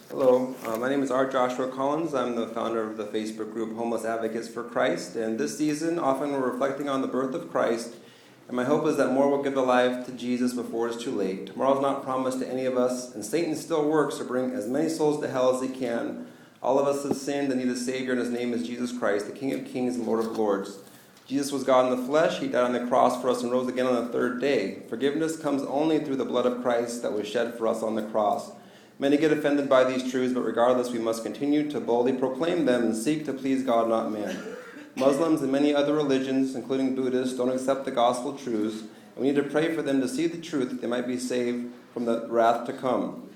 Hello, my name is R.Joshua. I'm the founder of the Facebook group Homeless Advocates for Christ, and this season often we're reflecting on the birth of Christ, and my hope is that more will give their life to Jesus before it's too late. Tomorrow's not promised to any of us, and Satan still works to bring as many souls to hell as he can. All of us have sinned and need a Savior, and his name is Jesus Christ, the King of Kings and Lord of Lords. Jesus was God in the flesh. He died on the cross for us and rose again on the third day. Forgiveness comes only through the blood of Christ that was shed for us on the cross. Many get offended by these truths, but regardless, we must continue to boldly proclaim them and seek to please God, not man. Muslims and many other religions, including Buddhists, don't accept the gospel truths, and we need to pray for them to see the truth that they might be saved from the wrath to come.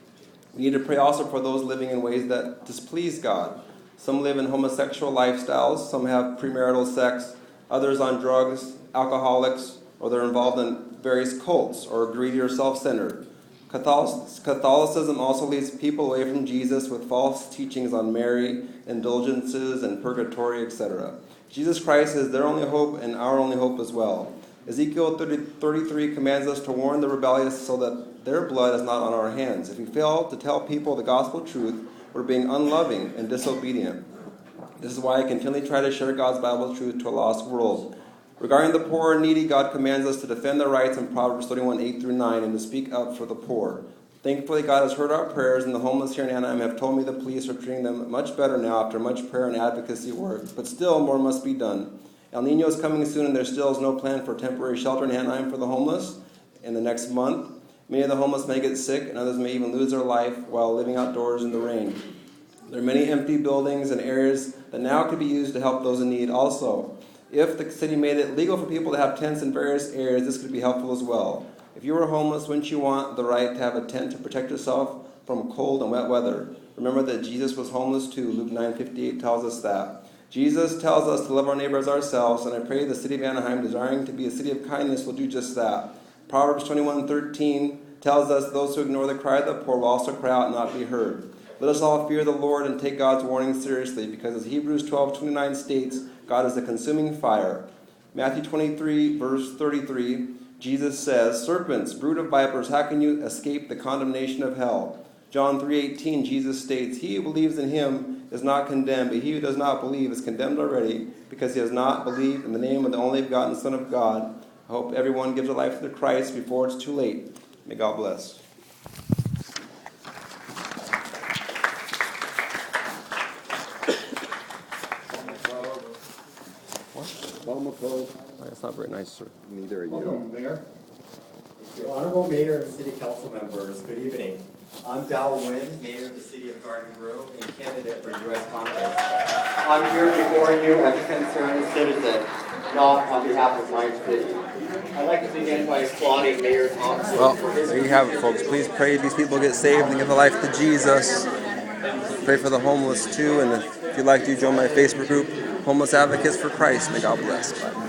We need to pray also for those living in ways that displease God. Some live in homosexual lifestyles, some have premarital sex, others on drugs, alcoholics, or they're involved in various cults or greedy or self-centered. Catholicism also leads people away from Jesus with false teachings on Mary, indulgences, and purgatory, etc. Jesus Christ is their only hope and our only hope as well. Ezekiel 33 commands us to warn the rebellious so that their blood is not on our hands. If we fail to tell people the gospel truth, we're being unloving and disobedient. This is why I continually try to share God's Bible truth to a lost world. Regarding the poor and needy, God commands us to defend their rights in Proverbs 31, 8-9, and to speak up for the poor. Thankfully, God has heard our prayers, and the homeless here in Anaheim have told me the police are treating them much better now after much prayer and advocacy work. But still, more must be done. El Nino is coming soon, and there still is no plan for temporary shelter in Anaheim for the homeless in the next month. Many of the homeless may get sick, and others may even lose their life while living outdoors in the rain. There are many empty buildings and areas that now could be used to help those in need also. If the city made it legal for people to have tents in various areas, this could be helpful as well. If you were homeless, wouldn't you want the right to have a tent to protect yourself from cold and wet weather? Remember that Jesus was homeless too. Luke 9:58 tells us that. Jesus tells us to love our neighbor as ourselves, and I pray the city of Anaheim, desiring to be a city of kindness, will do just that. Proverbs 21:13 tells us those who ignore the cry of the poor will also cry out and not be heard. Let us all fear the Lord and take God's warning seriously, because as Hebrews 12:29 states, God is a consuming fire. Matthew 23, verse 33, Jesus says, "Serpents, brood of vipers, how can you escape the condemnation of hell?" John 3:18, Jesus states, "He who believes in him is not condemned, but he who does not believe is condemned already, because he has not believed in the name of the only begotten Son of God." I hope everyone gives their life to Christ before it's too late. May God bless. That's not very nice, sir. Neither are you. Welcome, Mayor. Honorable Mayor and City Council members, good evening. I'm Dal Wynn, Mayor of the City of Garden Grove and candidate for U.S. Congress. I'm here before you as a concerned citizen, not on behalf of my city. I'd like to begin by applauding Mayor Thompson. Well, there you have it, folks. Please pray these people get saved and give their life to Jesus. Pray for the homeless, too. And if you'd like to, join my Facebook group, Homeless Advocates for Christ. May God bless. Bye.